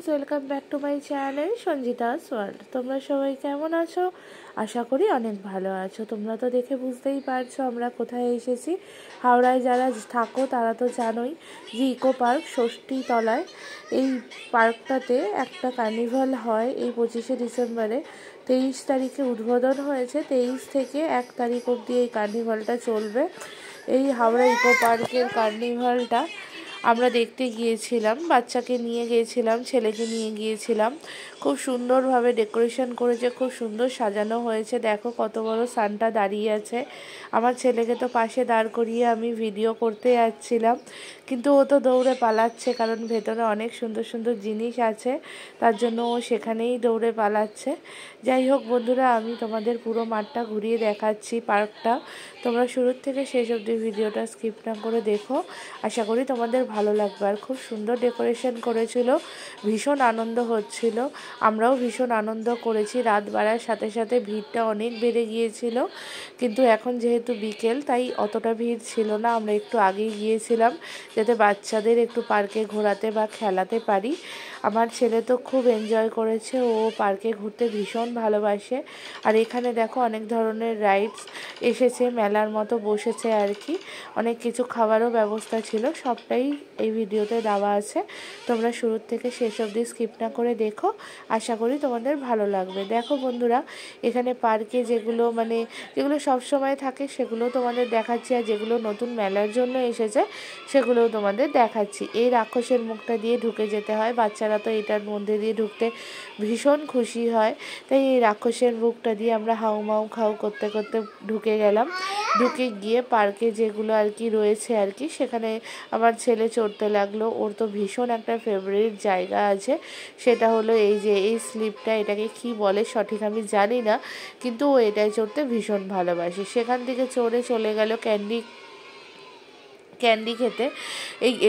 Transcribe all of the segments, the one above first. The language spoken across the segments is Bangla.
Friends welcome back to my channel Sanjita's world. তোমরা সবাই কেমন আছো? আশা করি অনেক ভালো আছো। তোমরা তো দেখে বুঝতেই পারছো আমরা কোথায় এসেছি। হাওড়ায় যারা থাকো তারা তো জানোই যে ইকো পার্ক ষষ্ঠী তলায়। এই পার্কটাতে একটা কার্নিভাল হয় এই 25শে ডিসেম্বরে। 23 তারিখে উদ্বোধন হয়েছে, 23 থেকে 1 তারিখ অবধি এই কার্নিভালটা চলবে। এই হাওড়া ইকো পার্কের কার্নিভালটা আমরা দেখতে গিয়েছিলাম, বাচ্চাকে নিয়ে গিয়েছিলাম, ছেলেকে নিয়ে গিয়েছিলাম। খুব সুন্দরভাবে ডেকোরেশন করেছে, খুব সুন্দর সাজানো হয়েছে। দেখো কত বড় সান্টা দাঁড়িয়ে আছে। আমার ছেলেকে তো পাশে দাঁড় করিয়ে আমি ভিডিও করতে যাচ্ছিলাম, কিন্তু ও তো দৌড়ে পালাচ্ছে, কারণ ভেতরে অনেক সুন্দর সুন্দর জিনিস আছে, তার জন্য ও সেখানেই দৌড়ে পালাচ্ছে। যাই হোক বন্ধুরা, আমি তোমাদের পুরো মাঠটা ঘুরিয়ে দেখাচ্ছি, পার্কটা। তোমরা শুরুর থেকে শেষ অবধি ভিডিওটা স্কিপ না করে দেখো, আশা করি তোমাদের ভালো লাগবে। আর খুব সুন্দর ডেকোরেশন করেছিল, ভীষণ আনন্দ হচ্ছিল, আমরাও ভীষণ আনন্দ করেছি। রাত বাড়ার সাথে সাথে ভিড়টা অনেক বেড়ে গিয়েছিল, কিন্তু এখন যেহেতু বিকেল তাই অতটা ভিড় ছিল না। আমরা একটু আগেই গিয়েছিলাম যাতে বাচ্চাদের একটু পার্কে ঘোরাতে বা খেলাতে পারি। আমার ছেলে তো খুব এনজয় করেছে, ও পার্কে ঘুরতে ভীষণ ভালোবাসে। আর এখানে দেখো অনেক ধরনের রাইডস এসেছে, মেলার মতো বসেছে আর কি। অনেক কিছু খাবারও ব্যবস্থা ছিল, সবটাই এই ভিডিওতে দেওয়া আছে। তোমরা শুরুর থেকে শেষ অবধি স্কিপ না করে দেখো, আশা করি তোমাদের ভালো লাগবে। দেখো বন্ধুরা, এখানে পার্কে যেগুলো সব সময় থাকে সেগুলো তোমাদের দেখাচ্ছি, আর যেগুলো নতুন মেলার জন্য এসেছে সেগুলোও তোমাদের দেখাচ্ছি। এই রাক্ষসের মুখটা দিয়ে ঢুকে যেতে হয়, বাচ্চারা তো এটার মধ্যে দিয়ে ঢুকতে ভীষণ খুশি হয়, তাই এই রাক্ষসের মুখটা দিয়ে আমরা হাউমাউ খাউ করতে করতে ঢুকে গেলাম। ঢুকে গিয়ে পার্কে যেগুলো আর কি রয়েছে আর কি, সেখানে আমার ছেলে চড়তে লাগলো। ওর তো ভীষণ একটা ফেভারিট জায়গা আছে, সেটা হলো এই যে এই স্লিপটা, এটাকে কি বলে সঠিক আমি জানি না, কিন্তু ও এটাই চড়তে ভীষণ ভালোবাসে। সেখান থেকে চড়ে চলে গেল ক্যান্ডি খেতে।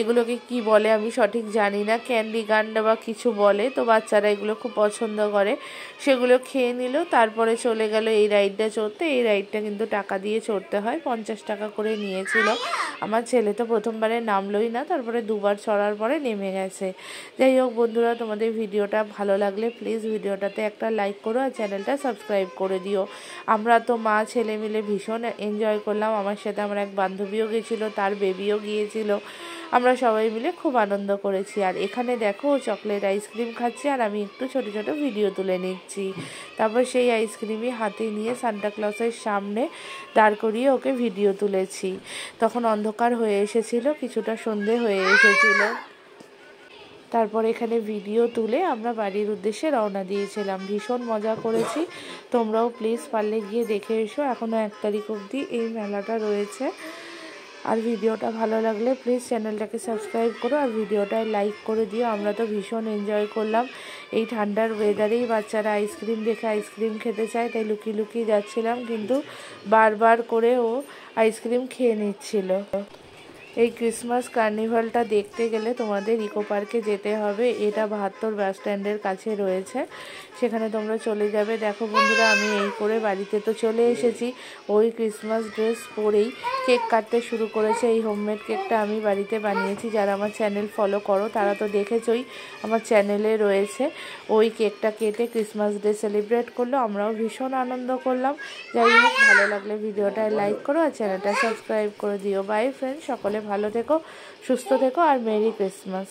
এগুলোকে কি বলে আমি সঠিক জানি না, ক্যান্ডি গান্ডা বা কিছু বলে, তো বাচ্চারা এগুলো খুব পছন্দ করে, সেগুলো খেয়ে নিল। তারপরে চলে গেল এই রাইডটা চড়তে। এই রাইডটা কিন্তু টাকা দিয়ে চড়তে হয়, 50 টাকা করে নিয়েছিল। আমার ছেলে তো প্রথমবারে নামলোই না, তারপরে দুবার চড়ার পরে নেমে গেছে। যাই হোক বন্ধুরা, তোমাদের ভিডিওটা ভালো লাগলে প্লিজ ভিডিওটাতে একটা লাইক করো আর চ্যানেলটা সাবস্ক্রাইব করে দিও। আমরা তো মা ছেলে মিলে ভীষণ এনজয় করলাম। আমার সাথে আমার এক বান্ধবীও গেছিলো, তার বেবিও গিয়েছিল, আমরা সবাই মিলে খুব আনন্দ করেছি। আর এখানে দেখো চকলেট আইসক্রিম খাচ্ছে, আর আমি একটু ছোট ছোট ভিডিও তুলে নিচ্ছি। তারপর সেই আইসক্রিমই হাতে নিয়ে সান্টা ক্লসের সামনে দাঁড় করিয়ে ওকে ভিডিও তুলেছি। তখন অন্ধকার হয়ে এসেছিল, কিছুটা সন্ধে হয়ে এসেছিল। তারপর এখানে ভিডিও তুলে আমরা বাড়ির উদ্দেশ্যে রওনা দিয়েছিলাম। ভীষণ মজা করেছি, তোমরাও প্লিজ পারলে গিয়ে দেখে এসো। এখনও 1 তারিখ অবধি এই মেলাটা রয়েছে। আর ভিডিওটা ভালো লাগলে প্লিজ চ্যানেলটাকে সাবস্ক্রাইব করো আর ভিডিওটায় লাইক করে দিও। আমরা তো ভীষণ এনজয় করলাম। এই ঠান্ডার ওয়েদারেই বাচ্চারা আইসক্রিম দেখে আইসক্রিম খেতে চায়, তাই লুকিয়ে লুকিয়ে যাচ্ছিলাম, কিন্তু বারবার করে ও আইসক্রিম খেয়ে নিচ্ছিল। এই ক্রিসমাস কার্নিভালটা দেখতে গেলে তোমাদের ইকো পার্কে যেতে হবে। এটা 72 বাস স্ট্যান্ডের কাছে রয়েছে, সেখানে তোমরা চলে যাবে। দেখো বন্ধুরা, আমি এই করে বাড়িতে তো চলে এসেছি। ওই ক্রিসমাস ড্রেস পরেই কেক কাটতে শুরু করেছে। এই হোমমেড কেকটা আমি বাড়িতে বানিয়েছি। যারা আমার চ্যানেল ফলো করো তারা তো দেখেছই, আমার চ্যানেলে রয়েছে। ওই কেকটা কেটে ক্রিসমাস ডে সেলিব্রেট করলো, আমরাও ভীষণ আনন্দ করলাম। যাই হোক, ভালো লাগলে ভিডিওটায় লাইক করো আর চ্যানেলটা সাবস্ক্রাইব করে দিও। বাই ফ্রেন্ড, সকলে ভালো থেকো, সুস্থ থেকো, আর মেরি ক্রিসমাস।